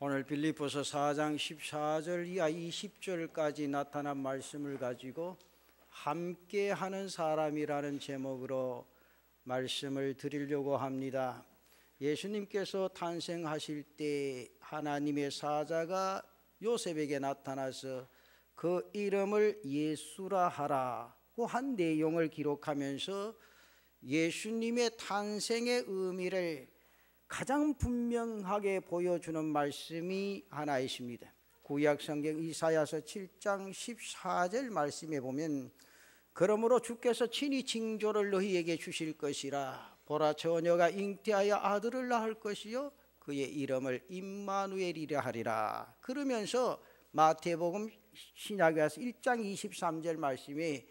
오늘 빌립보서 4장 14절 이하 20절까지 나타난 말씀을 가지고 함께하는 사람이라는 제목으로 말씀을 드리려고 합니다. 예수님께서 탄생하실 때 하나님의 사자가 요셉에게 나타나서 그 이름을 예수라 하라고 한 내용을 기록하면서 예수님의 탄생의 의미를 가장 분명하게 보여주는 말씀이 하나 있습니다. 구약성경 이사야서 7장 14절 말씀에 보면 그러므로 주께서 친히 징조를 너희에게 주실 것이라 보라 처녀가 잉태하여 아들을 낳을 것이요 그의 이름을 임마누엘이라 하리라. 그러면서 마태복음 신약에서 1장 23절 말씀에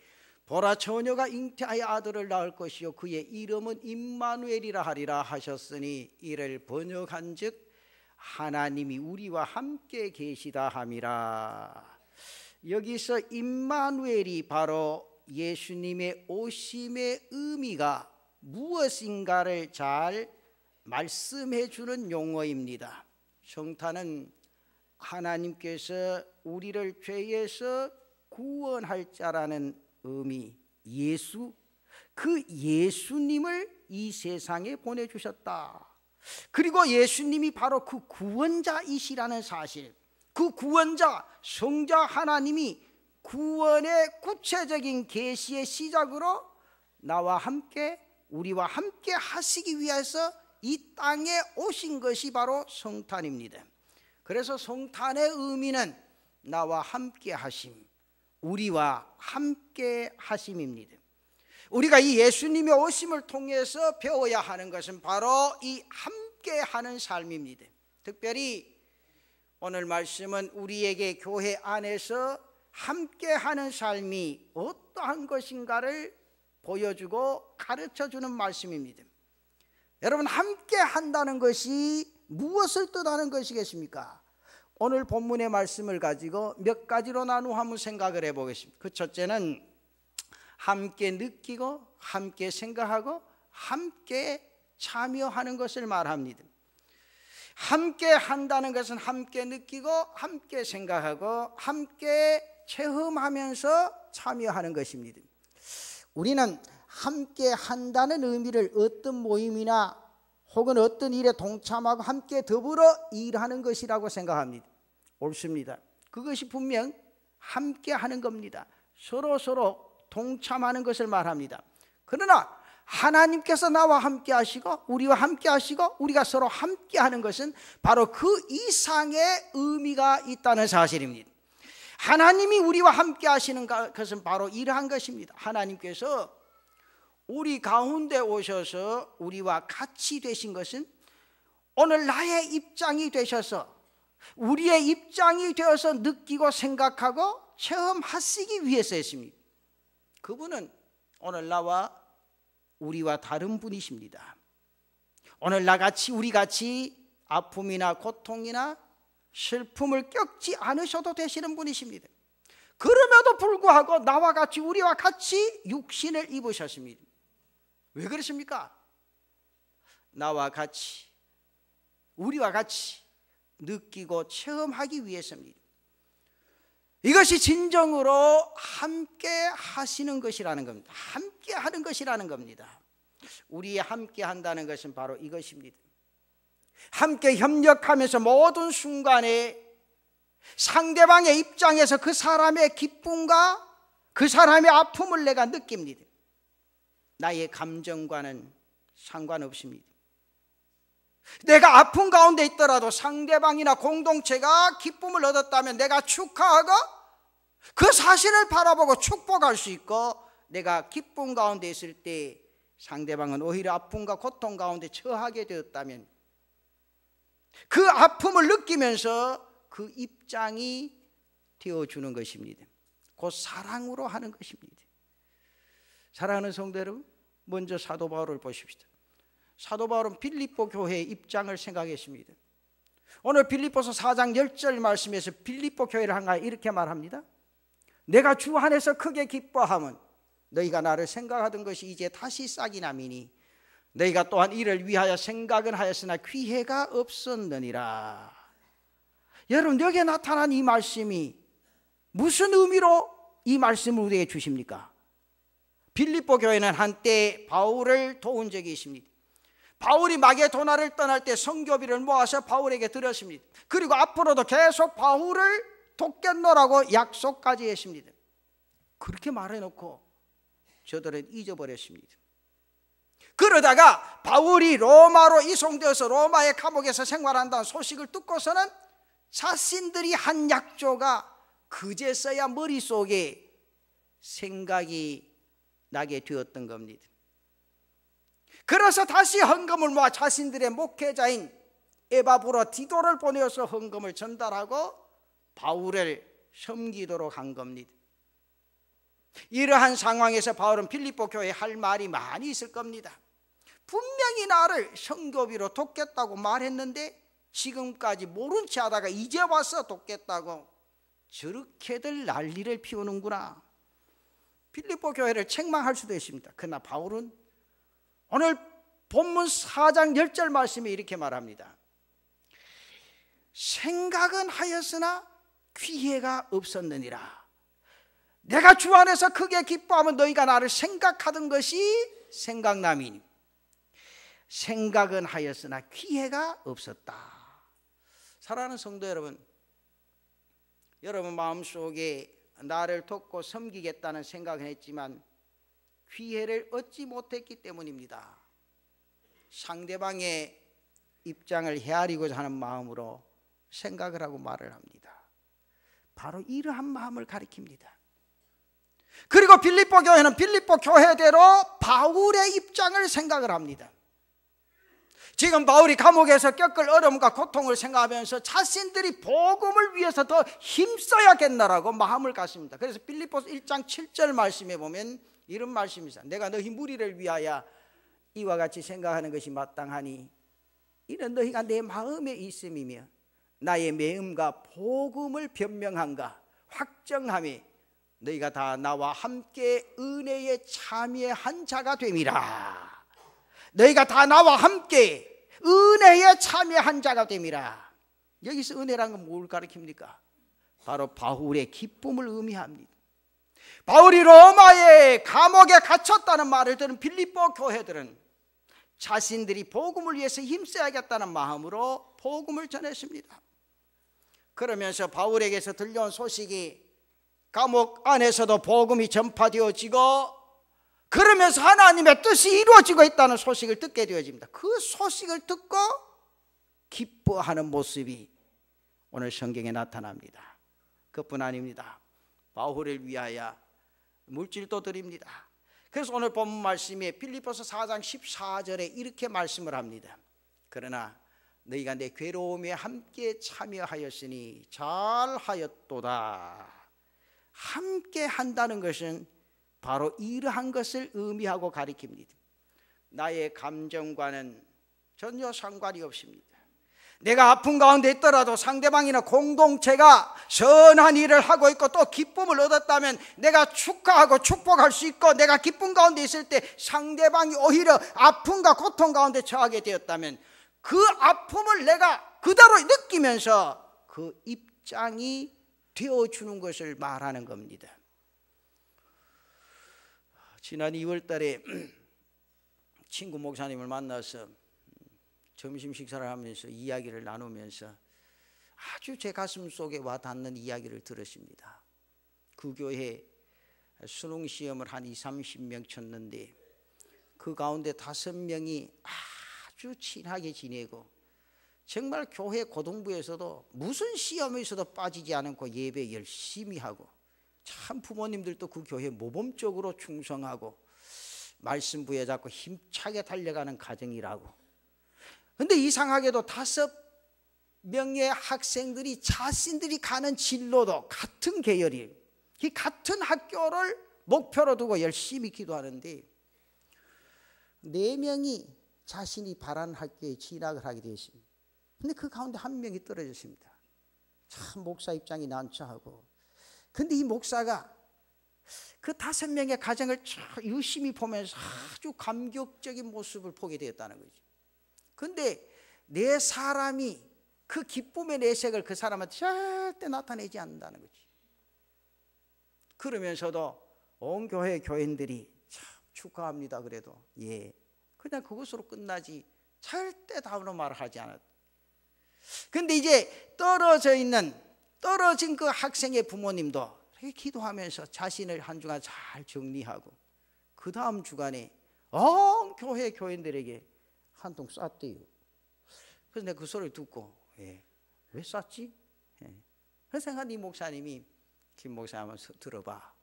보라 처녀가 잉태하여 아들을 낳을 것이요 그의 이름은 임마누엘이라 하리라 하셨으니 이를 번역한즉 하나님이 우리와 함께 계시다 함이라. 여기서 임마누엘이 바로 예수님의 오심의 의미가 무엇인가를 잘 말씀해 주는 용어입니다. 성탄은 하나님께서 우리를 죄에서 구원할 자라는 의미, 예수, 그 예수님을 이 세상에 보내주셨다. 그리고 예수님이 바로 그 구원자이시라는 사실, 그 구원자, 성자 하나님이 구원의 구체적인 계시의 시작으로 나와 함께, 우리와 함께 하시기 위해서 이 땅에 오신 것이 바로 성탄입니다. 그래서 성탄의 의미는 나와 함께 하심, 우리와 함께 하심입니다. 우리가 이 예수님의 오심을 통해서 배워야 하는 것은 바로 이 함께 하는 삶입니다. 특별히 오늘 말씀은 우리에게 교회 안에서 함께 하는 삶이 어떠한 것인가를 보여주고 가르쳐주는 말씀입니다. 여러분, 함께 한다는 것이 무엇을 뜻하는 것이겠습니까? 오늘 본문의 말씀을 가지고 몇 가지로 나누어 한번 생각을 해보겠습니다. 그 첫째는 함께 느끼고 함께 생각하고 함께 참여하는 것을 말합니다. 함께 한다는 것은 함께 느끼고 함께 생각하고 함께 체험하면서 참여하는 것입니다. 우리는 함께 한다는 의미를 어떤 모임이나 혹은 어떤 일에 동참하고 함께 더불어 일하는 것이라고 생각합니다. 옳습니다. 그것이 분명 함께 하는 겁니다. 서로 동참하는 것을 말합니다. 그러나 하나님께서 나와 함께 하시고 우리와 함께 하시고 우리가 서로 함께 하는 것은 바로 그 이상의 의미가 있다는 사실입니다. 하나님이 우리와 함께 하시는 것은 바로 이러한 것입니다. 하나님께서 우리 가운데 오셔서 우리와 같이 되신 것은 오늘 나의 입장이 되셔서 우리의 입장이 되어서 느끼고 생각하고 체험하시기 위해서였습니다. 그분은 오늘 나와 우리와 다른 분이십니다. 오늘 나같이 우리같이 아픔이나 고통이나 슬픔을 겪지 않으셔도 되시는 분이십니다. 그럼에도 불구하고 나와 같이 우리와 같이 육신을 입으셨습니다. 왜 그러십니까? 나와 같이 우리와 같이 느끼고 체험하기 위해서입니다. 이것이 진정으로 함께 하시는 것이라는 겁니다. 함께 하는 것이라는 겁니다. 우리 함께 한다는 것은 바로 이것입니다. 함께 협력하면서 모든 순간에 상대방의 입장에서 그 사람의 기쁨과 그 사람의 아픔을 내가 느낍니다. 나의 감정과는 상관없습니다. 내가 아픈 가운데 있더라도 상대방이나 공동체가 기쁨을 얻었다면 내가 축하하고 그 사실을 바라보고 축복할 수 있고, 내가 기쁨 가운데 있을 때 상대방은 오히려 아픔과 고통 가운데 처하게 되었다면 그 아픔을 느끼면서 그 입장이 되어주는 것입니다. 곧 사랑으로 하는 것입니다. 사랑하는 성도 여러분, 먼저 사도 바울을 보십시다. 사도 바울은 빌립보 교회의 입장을 생각했습니다. 오늘 빌립보서 4장 10절 말씀에서 빌립보 교회를 한가 이렇게 말합니다. 내가 주 안에서 크게 기뻐함은 너희가 나를 생각하던 것이 이제 다시 싹이 나미니 너희가 또한 이를 위하여 생각은 하였으나 귀회가 없었느니라. 여러분, 여기에 나타난 이 말씀이 무슨 의미로 이 말씀을 우리에게 주십니까? 빌립보 교회는 한때 바울을 도운 적이 있습니다. 바울이 마게도나를 떠날 때 선교비를 모아서 바울에게 드렸습니다. 그리고 앞으로도 계속 바울을 돕겠노라고 약속까지 했습니다. 그렇게 말해놓고 저들은 잊어버렸습니다. 그러다가 바울이 로마로 이송되어서 로마의 감옥에서 생활한다는 소식을 듣고서는 자신들이 한 약조가 그제서야 머릿속에 생각이 나게 되었던 겁니다. 그래서 다시 헌금을 모아 자신들의 목회자인 에바브로디도를 보내어서 헌금을 전달하고 바울을 섬기도록 한 겁니다. 이러한 상황에서 바울은 빌립보 교회에 할 말이 많이 있을 겁니다. 분명히 나를 선교비로 돕겠다고 말했는데 지금까지 모른 채 하다가 이제 와서 돕겠다고 저렇게들 난리를 피우는구나. 빌립보 교회를 책망할 수도 있습니다. 그러나 바울은 오늘 본문 4장 10절 말씀에 이렇게 말합니다. 생각은 하였으나 기회가 없었느니라. 내가 주 안에서 크게 기뻐하면 너희가 나를 생각하던 것이 생각남이니. 생각은 하였으나 기회가 없었다. 사랑하는 성도 여러분, 여러분 마음속에 나를 돕고 섬기겠다는 생각을 했지만 기회를 얻지 못했기 때문입니다. 상대방의 입장을 헤아리고자 하는 마음으로 생각을 하고 말을 합니다. 바로 이러한 마음을 가리킵니다. 그리고 빌립보 교회는 빌립보 교회대로 바울의 입장을 생각을 합니다. 지금 바울이 감옥에서 겪을 어려움과 고통을 생각하면서 자신들이 복음을 위해서 더 힘써야겠나라고 마음을 갖습니다. 그래서 빌립보서 1장 7절 말씀에 보면 이런 말씀이 있어요. 내가 너희 무리를 위하여 이와 같이 생각하는 것이 마땅하니 이는 너희가 내 마음에 있음이며 나의 매음과 복음을 변명한가 확정함이 너희가 다 나와 함께 은혜에 참여한 자가 됨이라. 너희가 다 나와 함께 은혜에 참여한 자가 됨이라. 여기서 은혜란 건 뭘 가리킵니까? 바로 바울의 기쁨을 의미합니다. 바울이 로마의 감옥에 갇혔다는 말을 들은 빌립보 교회들은 자신들이 복음을 위해서 힘써야겠다는 마음으로 복음을 전했습니다. 그러면서 바울에게서 들려온 소식이 감옥 안에서도 복음이 전파되어지고 그러면서 하나님의 뜻이 이루어지고 있다는 소식을 듣게 되어집니다. 그 소식을 듣고 기뻐하는 모습이 오늘 성경에 나타납니다. 그뿐 아닙니다. 바울을 위하여 물질도 드립니다. 그래서 오늘 본문 말씀에 빌립보서 4장 14절에 이렇게 말씀을 합니다. 그러나 너희가 내 괴로움에 함께 참여하였으니 잘하였도다. 함께 한다는 것은 바로 이러한 것을 의미하고 가리킵니다. 나의 감정과는 전혀 상관이 없습니다. 내가 아픈 가운데 있더라도 상대방이나 공동체가 선한 일을 하고 있고 또 기쁨을 얻었다면 내가 축하하고 축복할 수 있고, 내가 기쁨 가운데 있을 때 상대방이 오히려 아픔과 고통 가운데 처하게 되었다면 그 아픔을 내가 그대로 느끼면서 그 입장이 되어주는 것을 말하는 겁니다. 지난 2월 달에 친구 목사님을 만나서 점심 식사를 하면서 이야기를 나누면서 아주 제 가슴 속에 와닿는 이야기를 들었습니다. 그 교회에 수능 시험을 한 20-30명 쳤는데 그 가운데 5명이 아주 친하게 지내고 정말 교회 고등부에서도 무슨 시험에서도 빠지지 않고 예배 열심히 하고, 참 부모님들도 그 교회에 모범적으로 충성하고 말씀 부여잡고 힘차게 달려가는 가정이라고. 근데 이상하게도 5명의 학생들이 자신들이 가는 진로도 같은 계열이에요. 이 같은 학교를 목표로 두고 열심히 기도하는데 4명이 자신이 바라는 학교에 진학을 하게 되었습니다. 근데 그 가운데 1명이 떨어졌습니다. 참 목사 입장이 난처하고. 근데 이 목사가 그 5명의 가정을 유심히 보면서 아주 감격적인 모습을 보게 되었다는 거죠. 근데 4사람이 그 기쁨의 내색을 그 사람한테 절대 나타내지 않는다는 거지. 그러면서도 온 교회 교인들이 참 축하합니다 그래도 그냥 그것으로 끝나지 절대 다음으로 말을 하지 않았다. 근데 이제 떨어진 그 학생의 부모님도 이렇게 기도하면서 자신을 한 주간 잘 정리하고 그 다음 주간에 온 교회 교인들에게 한 통 쐈대요. 그래서 내가 그 소리를 듣고 왜 쐈지? 그래서 생각한 이 목사님이 김 목사님 한번 들어봐.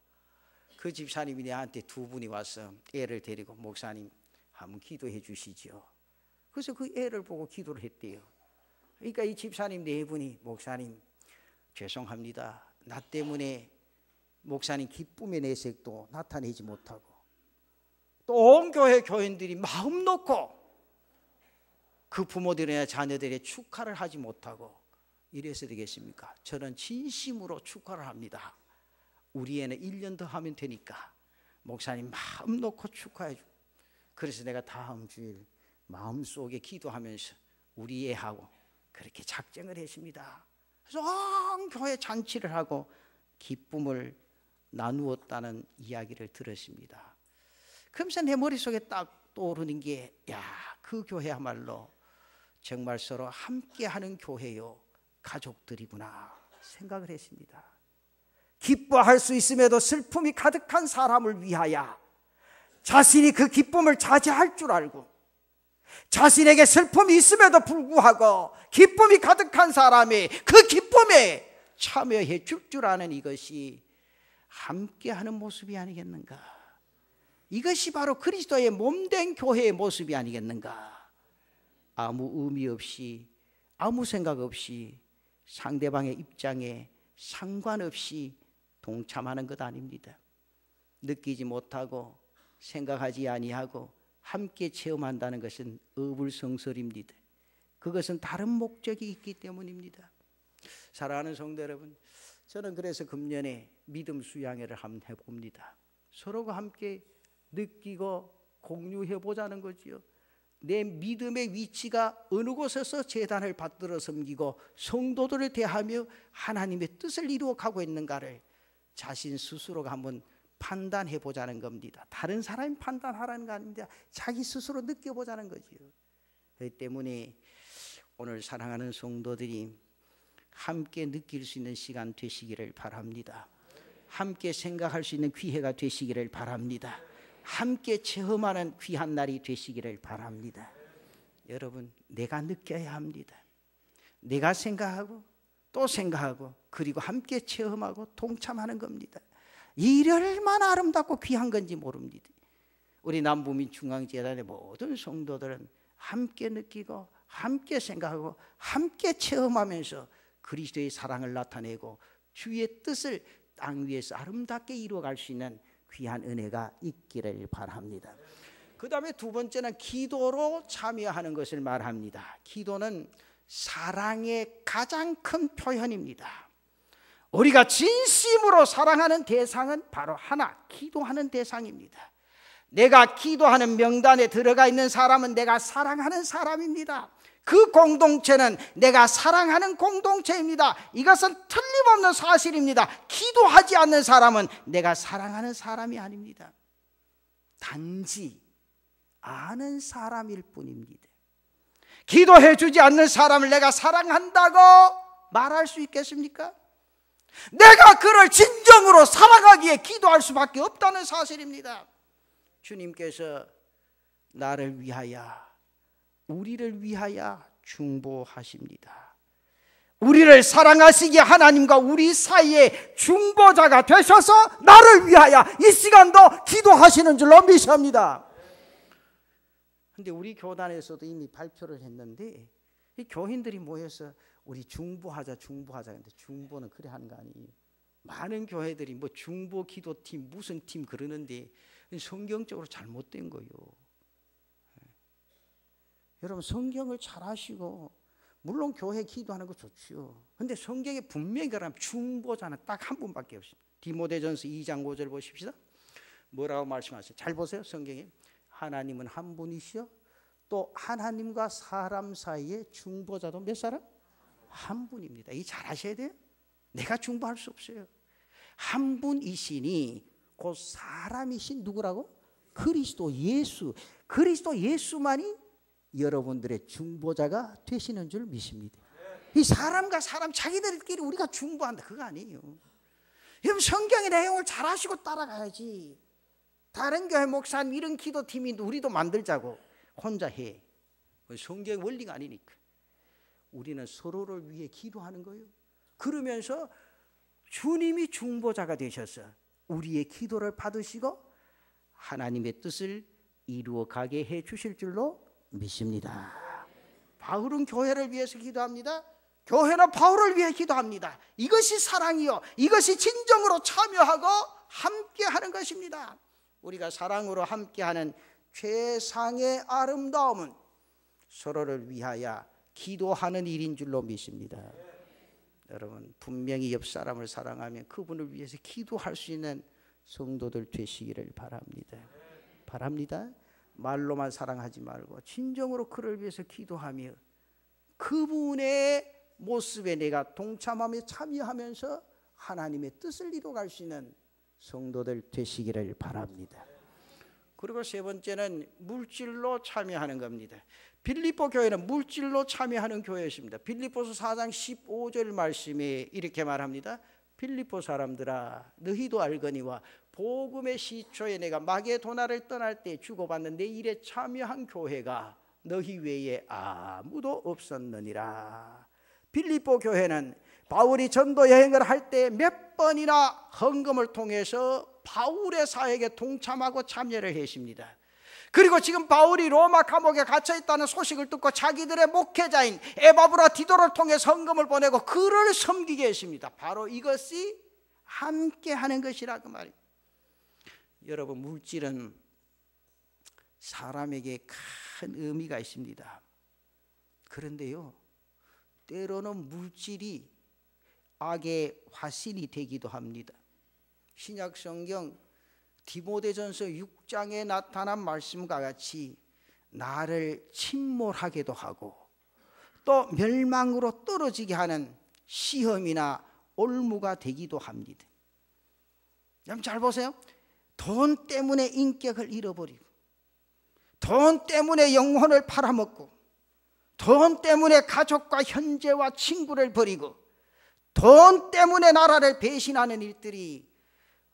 그 집사님이 내한테 두 분이 와서 애를 데리고 목사님 한번 기도해 주시죠. 그래서 그 애를 보고 기도를 했대요. 그러니까 이 집사님 네 분이 목사님 죄송합니다. 나 때문에 목사님 기쁨의 내색도 나타내지 못하고 또 온 교회 교인들이 마음 놓고 그 부모들이나 자녀들의 축하를 하지 못하고 이래서 되겠습니까? 저는 진심으로 축하를 합니다. 우리 애는 1년 더 하면 되니까 목사님 마음 놓고 축하해 줘. 그래서 내가 다음 주일 마음속에 기도하면서 우리 애하고 그렇게 작정을 했습니다. 그래서 온 교회 잔치를 하고 기쁨을 나누었다는 이야기를 들었습니다. 그러면서 내 머릿속에 딱 떠오르는 게 그 교회야말로 정말 서로 함께하는 교회요 가족들이구나 생각을 했습니다. 기뻐할 수 있음에도 슬픔이 가득한 사람을 위하여 자신이 그 기쁨을 차지할 줄 알고 자신에게 슬픔이 있음에도 불구하고 기쁨이 가득한 사람이 그 기쁨에 참여해 줄 아는 이것이 함께하는 모습이 아니겠는가? 이것이 바로 그리스도의 몸된 교회의 모습이 아니겠는가? 아무 의미 없이 아무 생각 없이 상대방의 입장에 상관없이 동참하는 것 아닙니다. 느끼지 못하고 생각하지 아니하고 함께 체험한다는 것은 어불성설입니다. 그것은 다른 목적이 있기 때문입니다. 사랑하는 성도 여러분, 저는 그래서 금년에 믿음 수양회를 한번 해봅니다. 서로가 함께 느끼고 공유해보자는 거지요. 내 믿음의 위치가 어느 곳에서 제단을 받들어 섬기고 성도들을 대하며 하나님의 뜻을 이루어가고 있는가를 자신 스스로가 한번 판단해보자는 겁니다. 다른 사람이 판단하라는 거 아닙니다. 자기 스스로 느껴보자는 거지요. 그렇기 때문에 오늘 사랑하는 성도들이 함께 느낄 수 있는 시간 되시기를 바랍니다. 함께 생각할 수 있는 기회가 되시기를 바랍니다. 함께 체험하는 귀한 날이 되시기를 바랍니다. 여러분, 내가 느껴야 합니다. 내가 생각하고 또 생각하고 그리고 함께 체험하고 동참하는 겁니다. 이 얼마나 아름답고 귀한 건지 모릅니다. 우리 남부민중앙재단의 모든 성도들은 함께 느끼고 함께 생각하고 함께 체험하면서 그리스도의 사랑을 나타내고 주의 뜻을 땅 위에서 아름답게 이루어갈 수 있는 귀한 은혜가 있기를 바랍니다. 그 다음에 두 번째는 기도로 참여하는 것을 말합니다. 기도는 사랑의 가장 큰 표현입니다. 우리가 진심으로 사랑하는 대상은 바로 하나, 기도하는 대상입니다. 내가 기도하는 명단에 들어가 있는 사람은 내가 사랑하는 사람입니다. 그 공동체는 내가 사랑하는 공동체입니다. 이것은 틀림없는 사실입니다. 기도하지 않는 사람은 내가 사랑하는 사람이 아닙니다. 단지 아는 사람일 뿐입니다. 기도해 주지 않는 사람을 내가 사랑한다고 말할 수 있겠습니까? 내가 그를 진정으로 사랑하기에 기도할 수밖에 없다는 사실입니다. 주님께서 나를 위하여 우리를 위하여 중보하십니다. 우리를 사랑하시기에 하나님과 우리 사이에 중보자가 되셔서 나를 위하여 이 시간도 기도하시는 줄로 믿습니다. 그런데 우리 교단에서도 이미 발표를 했는데 이 교인들이 모여서 우리 중보하자 근데 중보는 그래 하는 거 아니에요. 많은 교회들이 뭐 중보 기도팀 무슨 팀 그러는데 성경적으로 잘못된 거예요. 여러분, 성경을 잘 아시고 물론 교회 기도하는 거 좋지요. 근데 성경에 분명히 그러면 중보자는 딱 한 분밖에 없습니다. 디모데전서 2장 5절 보십시다. 뭐라고 말씀하세요? 잘 보세요. 성경에 하나님은 한 분이시요 또 하나님과 사람 사이에 중보자도 몇 사람? 한 분입니다. 이 잘 아셔야 돼요. 내가 중보할 수 없어요. 한 분이시니 곧 사람이신 누구라고? 그리스도 예수. 그리스도 예수만이 여러분들의 중보자가 되시는 줄 믿습니다. 이 사람과 사람 자기들끼리 우리가 중보한다 그거 아니에요. 여러분 성경의 내용을 잘 아시고 따라가야지. 다른 교회 목사님 이런 기도팀이 우리도 만들자고 혼자 해. 성경 원리가 아니니까. 우리는 서로를 위해 기도하는 거예요. 그러면서 주님이 중보자가 되셔서 우리의 기도를 받으시고 하나님의 뜻을 이루어 가게 해 주실 줄로 믿습니다. 바울은 교회를 위해서 기도합니다. 교회는 바울을 위해 기도합니다. 이것이 사랑이요, 이것이 진정으로 참여하고 함께하는 것입니다. 우리가 사랑으로 함께하는 최상의 아름다움은 서로를 위하여 기도하는 일인 줄로 믿습니다. 여러분 분명히 옆 사람을 사랑하면 그분을 위해서 기도할 수 있는 성도들 되시기를 바랍니다. 바랍니다. 말로만 사랑하지 말고 진정으로 그를 위해서 기도하며 그분의 모습에 내가 동참하며 참여하면서 하나님의 뜻을 이루어갈 수 있는 성도들 되시기를 바랍니다. 그리고 세 번째는 물질로 참여하는 겁니다. 빌립보 교회는 물질로 참여하는 교회였습니다. 빌립보서 4장 15절 말씀에 이렇게 말합니다. 빌립보 사람들아 너희도 알거니와 복음의 시초에 내가 마게도나를 떠날 때 주고받는 내 일에 참여한 교회가 너희 외에 아무도 없었느니라. 빌립보 교회는 바울이 전도 여행을 할 때 몇 번이나 헌금을 통해서 바울의 사역에 동참하고 참여를 했습니다. 그리고 지금 바울이 로마 감옥에 갇혀 있다는 소식을 듣고 자기들의 목회자인 에바브라 디도를 통해 헌금을 보내고 그를 섬기게 했습니다. 바로 이것이 함께하는 것이라 그 말입니다. 여러분 물질은 사람에게 큰 의미가 있습니다. 그런데요 때로는 물질이 악의 화신이 되기도 합니다. 신약 성경 디모데전서 6장에 나타난 말씀과 같이 나를 침몰하게도 하고 또 멸망으로 떨어지게 하는 시험이나 올무가 되기도 합니다. 여러분 잘 보세요. 돈 때문에 인격을 잃어버리고 돈 때문에 영혼을 팔아먹고 돈 때문에 가족과 형제와 친구를 버리고 돈 때문에 나라를 배신하는 일들이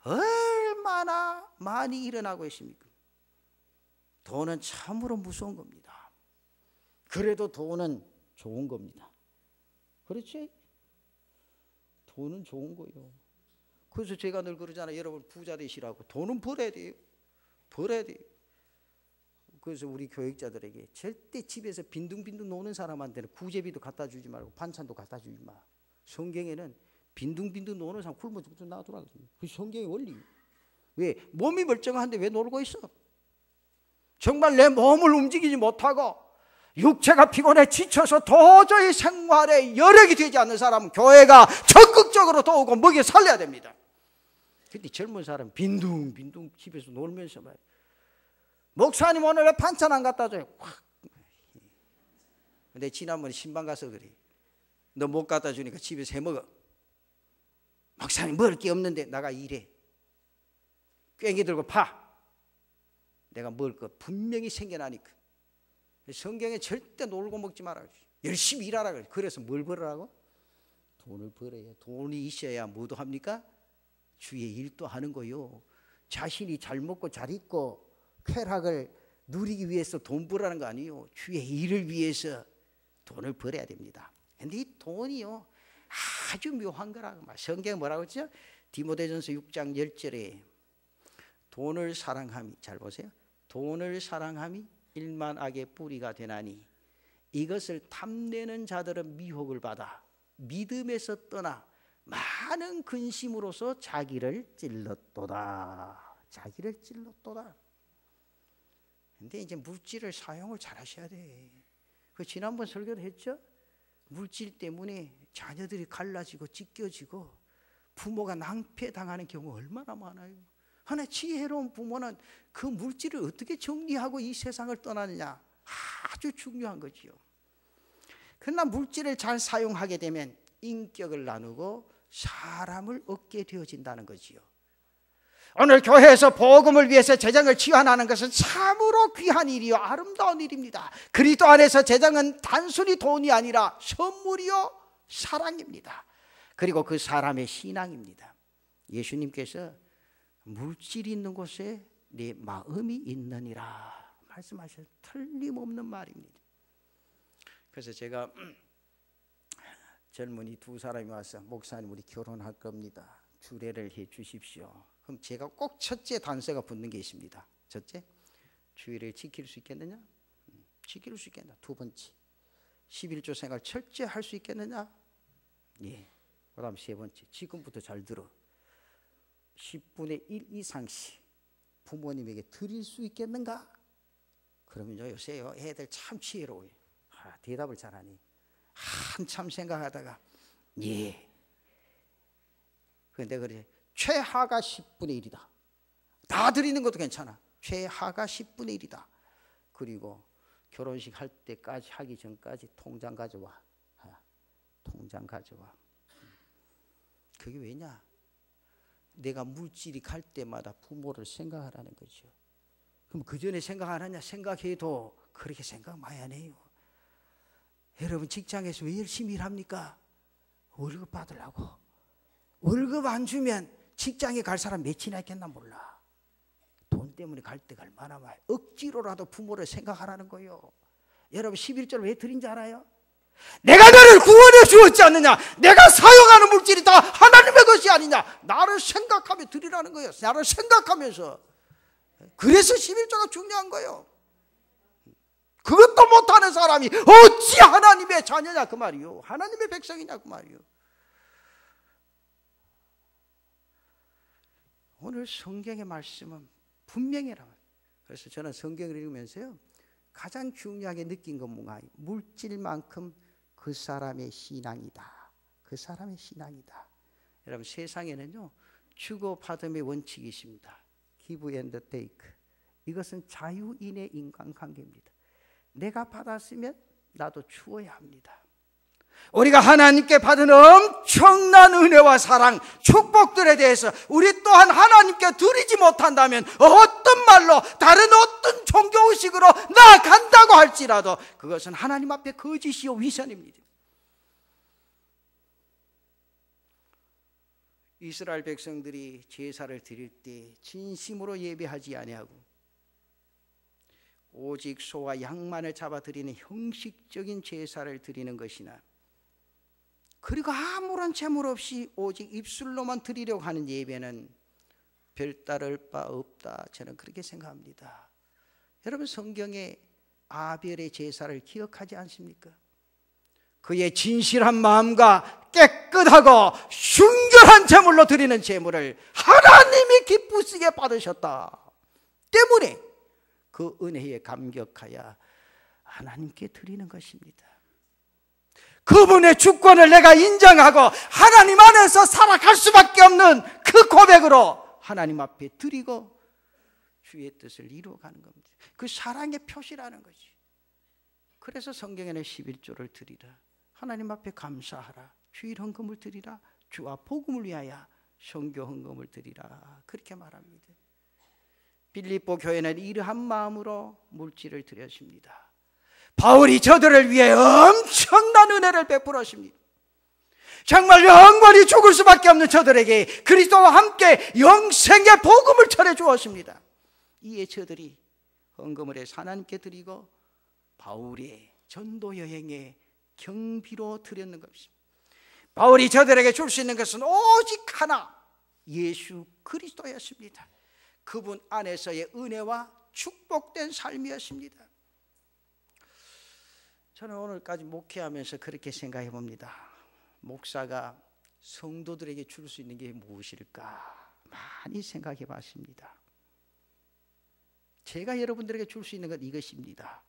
얼마나 많이 일어나고 있습니까? 돈은 참으로 무서운 겁니다. 그래도 돈은 좋은 겁니다. 그렇지? 돈은 좋은 거예요. 그래서 제가 늘 그러잖아요. 여러분 부자 되시라고. 돈은 벌어야 돼요. 벌어야 돼요. 그래서 우리 교육자들에게 절대 집에서 빈둥빈둥 노는 사람한테는 구제비도 갖다 주지 말고 반찬도 갖다 주지 마. 성경에는 빈둥빈둥 노는 사람 굶어 죽고 놔두라. 그 성경의 원리. 왜? 몸이 멀쩡한데 왜 놀고 있어? 정말 내 몸을 움직이지 못하고 육체가 피곤해 지쳐서 도저히 생활에 여력이 되지 않는 사람은 교회가 적극적으로 도우고 먹여 살려야 됩니다. 근데 젊은 사람 빈둥빈둥 집에서 놀면서 말이야. 목사님 오늘 왜 반찬 안 갖다 줘요? 근데 지난번에 신방 가서 그래. 너 못 갖다 주니까 집에서 해 먹어. 목사님 먹을 게 없는데 나가 일해. 꽹기 들고 파. 내가 먹을 거 분명히 생겨나니까. 성경에 절대 놀고 먹지 말아요. 열심히 일하라 그래. 그래서 뭘 벌으라고? 돈을 벌어야. 돈이 있어야 뭐도 합니까? 주의 일도 하는 거요. 자신이 잘 먹고 잘 입고 쾌락을 누리기 위해서 돈 벌라는 거 아니에요. 주의 일을 위해서 돈을 벌어야 됩니다. 근데 이 돈이요 아주 묘한 거라고. 성경에 뭐라고 했죠? 디모데전서 6장 10절에 돈을 사랑함이, 잘 보세요. 돈을 사랑함이 일만악의 뿌리가 되나니 이것을 탐내는 자들은 미혹을 받아 믿음에서 떠나 많은 근심으로서 자기를 찔렀도다. 자기를 찔렀도다. 근데 이제 물질을 사용을 잘 하셔야 돼. 그 지난번 설교도 했죠? 물질 때문에 자녀들이 갈라지고 찢겨지고 부모가 낭패당하는 경우 얼마나 많아요. 하나 지혜로운 부모는 그 물질을 어떻게 정리하고 이 세상을 떠나느냐 아주 중요한 거지요. 그러나 물질을 잘 사용하게 되면 인격을 나누고 사람을 얻게 되어진다는 거지요. 오늘 교회에서 복음을 위해서 재정을 지원하는 것은 참으로 귀한 일이요 아름다운 일입니다. 그리스도 안에서 재정은 단순히 돈이 아니라 선물이요 사랑입니다. 그리고 그 사람의 신앙입니다. 예수님께서 물질이 있는 곳에 내 마음이 있느니라 말씀하셔서 틀림없는 말입니다. 그래서 제가 젊은이 두 사람이 와서 목사님 우리 결혼할 겁니다. 주례를 해 주십시오. 그럼 제가 꼭 첫째 단서가 붙는 게 있습니다. 첫째, 주의를 지킬 수 있겠느냐? 지킬 수 있겠느냐? 두 번째, 11조 생활 철저히 할 수 있겠느냐? 예. 그 다음 세 번째, 지금부터 잘 들어. 10분의 1 이상씩 부모님에게 드릴 수 있겠는가? 그러면요, 요새요 애들 참 지혜로워요. 대답을 잘하니 한참 생각하다가 예. 그런데 그래 최하가 10분의 1이다. 다 드리는 것도 괜찮아. 최하가 10분의 1이다. 그리고 결혼식 할 때까지 하기 전까지 통장 가져와. 통장 가져와. 그게 왜냐? 내가 물질이 갈 때마다 부모를 생각하라는 거죠. 그럼 그 전에 생각 안 하냐? 생각해도 그렇게 생각 많이 안 해요. 여러분 직장에서 왜 열심히 일합니까? 월급 받으려고. 월급 안 주면 직장에 갈 사람 몇이나 있겠나 몰라. 돈 때문에 갈 때가 얼마나 많아요. 억지로라도 부모를 생각하라는 거예요. 여러분 11절 왜 드린지 알아요? 내가 너를 구원해 주었지 않느냐? 내가 사용하는 물질이 다 하나님의 것이 아니냐? 나를 생각하며 드리라는 거예요. 나를 생각하면서. 그래서 11조가 중요한 거예요. 그것도 못하는 사람이 어찌 하나님의 자녀냐 그 말이요. 하나님의 백성이냐 그 말이요. 오늘 성경의 말씀은 분명해라. 그래서 저는 성경을 읽으면서요 가장 중요하게 느낀 건 뭔가 물질만큼 그 사람의 신앙이다. 그 사람의 신앙이다. 여러분 세상에는요 주고받음의 원칙이 있습니다. Give and take. 이것은 자유인의 인간관계입니다. 내가 받았으면 나도 주어야 합니다. 우리가 하나님께 받은 엄청난 은혜와 사랑, 축복들에 대해서 우리 또한 하나님께 드리지 못한다면 어떤 말로 다른 어떤 종교의식으로 나아간다고 할지라도 그것은 하나님 앞에 거짓이요 위선입니다. 이스라엘 백성들이 제사를 드릴 때 진심으로 예배하지 아니하고 오직 소와 양만을 잡아 드리는 형식적인 제사를 드리는 것이나 그리고 아무런 재물 없이 오직 입술로만 드리려고 하는 예배는 별다를 바 없다. 저는 그렇게 생각합니다. 여러분 성경에 아벨의 제사를 기억하지 않습니까? 그의 진실한 마음과 깨끗하고 순결한 제물로 드리는 제물을 하나님이 기쁘시게 받으셨다 때문에 그 은혜에 감격하여 하나님께 드리는 것입니다. 그분의 주권을 내가 인정하고 하나님 안에서 살아갈 수밖에 없는 그 고백으로 하나님 앞에 드리고 주의 뜻을 이루어가는 겁니다. 그 사랑의 표시라는 거지. 그래서 성경에는 11조를 드리라. 하나님 앞에 감사하라. 주일 헌금을 드리라. 주와 복음을 위하여 선교 헌금을 드리라. 그렇게 말합니다. 빌립보 교회는 이러한 마음으로 물질을 드렸습니다. 바울이 저들을 위해 엄청난 은혜를 베풀었습니다. 정말 영원히 죽을 수밖에 없는 저들에게 그리스도와 함께 영생의 복음을 전해 주었습니다. 이에 저들이 헌금을 해서 하나님께 드리고 바울의 전도 여행에 경비로 드렸는 것입니다. 바울이 저들에게 줄 수 있는 것은 오직 하나, 예수 그리스도였습니다. 그분 안에서의 은혜와 축복된 삶이었습니다. 저는 오늘까지 목회하면서 그렇게 생각해 봅니다. 목사가 성도들에게 줄 수 있는 게 무엇일까 많이 생각해 봤습니다. 제가 여러분들에게 줄 수 있는 건 이것입니다.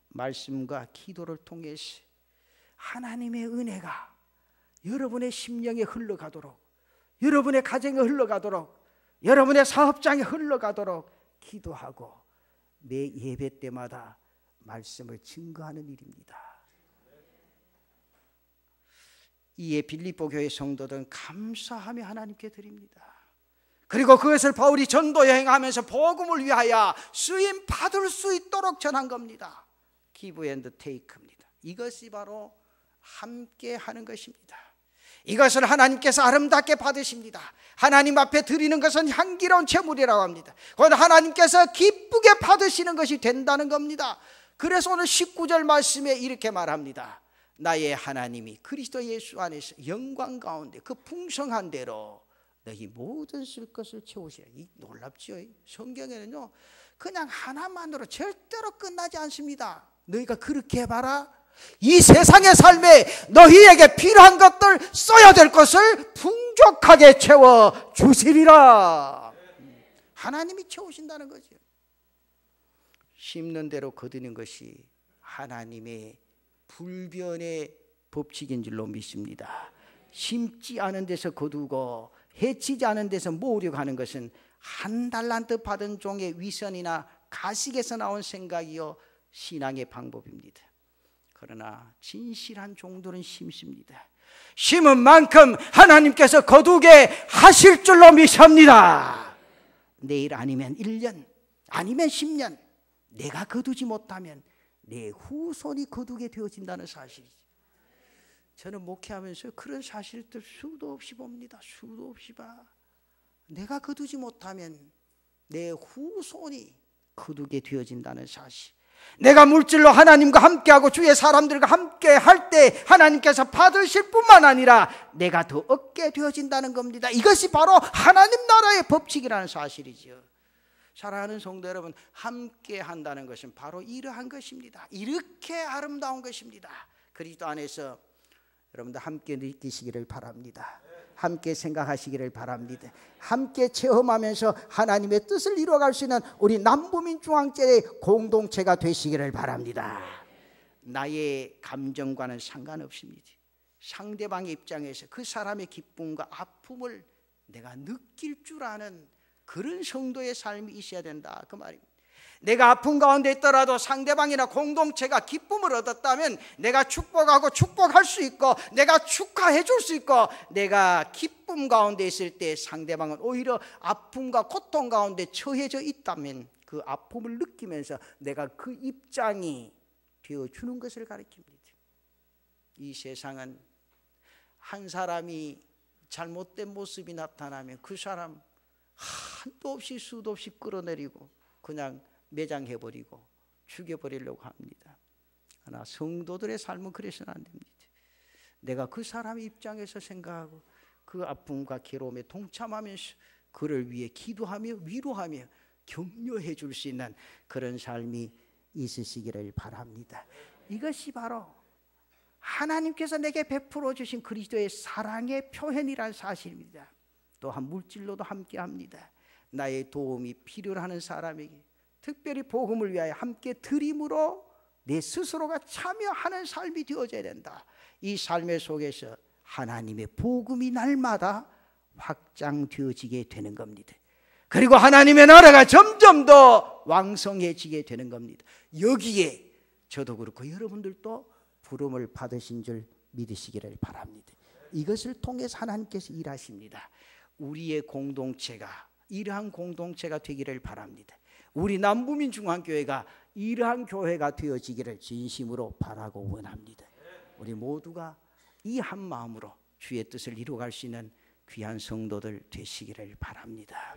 말씀과 기도를 통해서 하나님의 은혜가 여러분의 심령에 흘러가도록, 여러분의 가정에 흘러가도록, 여러분의 사업장에 흘러가도록 기도하고 매 예배 때마다 말씀을 증거하는 일입니다. 이에 빌립보 교회 성도들은 감사하며 하나님께 드립니다. 그리고 그것을 바울이 전도 여행하면서 복음을 위하여 쓰임 받을 수 있도록 전한 겁니다. Give and take입니다. 이것이 바로 함께 하는 것입니다. 이것을 하나님께서 아름답게 받으십니다. 하나님 앞에 드리는 것은 향기로운 제물이라고 합니다. 그건 하나님께서 기쁘게 받으시는 것이 된다는 겁니다. 그래서 오늘 19절 말씀에 이렇게 말합니다. 나의 하나님이 그리스도 예수 안에서 영광 가운데 그 풍성한 대로 너희 모든 쓸 것을 채우시라. 놀랍죠? 성경에는요 그냥 하나만으로 절대로 끝나지 않습니다. 너희가 그렇게 해봐라. 이 세상의 삶에 너희에게 필요한 것들 써야 될 것을 풍족하게 채워 주시리라. 하나님이 채우신다는 거죠. 심는 대로 거두는 것이 하나님의 불변의 법칙인 줄로 믿습니다. 심지 않은 데서 거두고 해치지 않은 데서 모으려고 하는 것은 한 달란트 받은 종의 위선이나 가식에서 나온 생각이요 신앙의 방법입니다. 그러나 진실한 종들은 심습니다. 심은 만큼 하나님께서 거두게 하실 줄로 믿습니다. 내일 아니면 1년 아니면 10년 내가 거두지 못하면 내 후손이 거두게 되어진다는 사실이죠. 저는 목회하면서 그런 사실들 수도 없이 봅니다. 수도 없이 봐. 내가 거두지 못하면 내 후손이 거두게 되어진다는 사실. 내가 물질로 하나님과 함께하고 주의 사람들과 함께 할 때 하나님께서 받으실 뿐만 아니라 내가 더 얻게 되어진다는 겁니다. 이것이 바로 하나님 나라의 법칙이라는 사실이죠. 사랑하는 성도 여러분, 함께 한다는 것은 바로 이러한 것입니다. 이렇게 아름다운 것입니다. 그리스도 안에서 여러분들 함께 느끼시기를 바랍니다. 함께 생각하시기를 바랍니다. 함께 체험하면서 하나님의 뜻을 이루어갈 수 있는 우리 남부민 중앙교회의 공동체가 되시기를 바랍니다. 나의 감정과는 상관없습니다. 상대방의 입장에서 그 사람의 기쁨과 아픔을 내가 느낄 줄 아는 그런 성도의 삶이 있어야 된다 그 말입니다. 내가 아픔 가운데 있더라도 상대방이나 공동체가 기쁨을 얻었다면 내가 축복하고 축복할 수 있고 내가 축하해 줄 수 있고 내가 기쁨 가운데 있을 때 상대방은 오히려 아픔과 고통 가운데 처해져 있다면 그 아픔을 느끼면서 내가 그 입장이 되어주는 것을 가리킵니다. 이 세상은 한 사람이 잘못된 모습이 나타나면 그 사람 한도 없이 수도 없이 끌어내리고 그냥 매장해버리고 죽여버리려고 합니다. 그러나 성도들의 삶은 그래서는 안 됩니다. 내가 그 사람의 입장에서 생각하고 그 아픔과 괴로움에 동참하면서 그를 위해 기도하며 위로하며 격려해 줄 수 있는 그런 삶이 있으시기를 바랍니다. 이것이 바로 하나님께서 내게 베풀어 주신 그리스도의 사랑의 표현이라는 사실입니다. 또한 물질로도 함께합니다. 나의 도움이 필요로 하는 사람에게 특별히 복음을 위하여 함께 드림으로 내 스스로가 참여하는 삶이 되어져야 된다. 이 삶의 속에서 하나님의 복음이 날마다 확장되어지게 되는 겁니다. 그리고 하나님의 나라가 점점 더 왕성해지게 되는 겁니다. 여기에 저도 그렇고 여러분들도 부름을 받으신 줄 믿으시기를 바랍니다. 이것을 통해서 하나님께서 일하십니다. 우리의 공동체가 이러한 공동체가 되기를 바랍니다. 우리 남부민 중앙교회가 이러한 교회가 되어지기를 진심으로 바라고 원합니다. 우리 모두가 이 한 마음으로 주의 뜻을 이루어갈 수 있는 귀한 성도들 되시기를 바랍니다.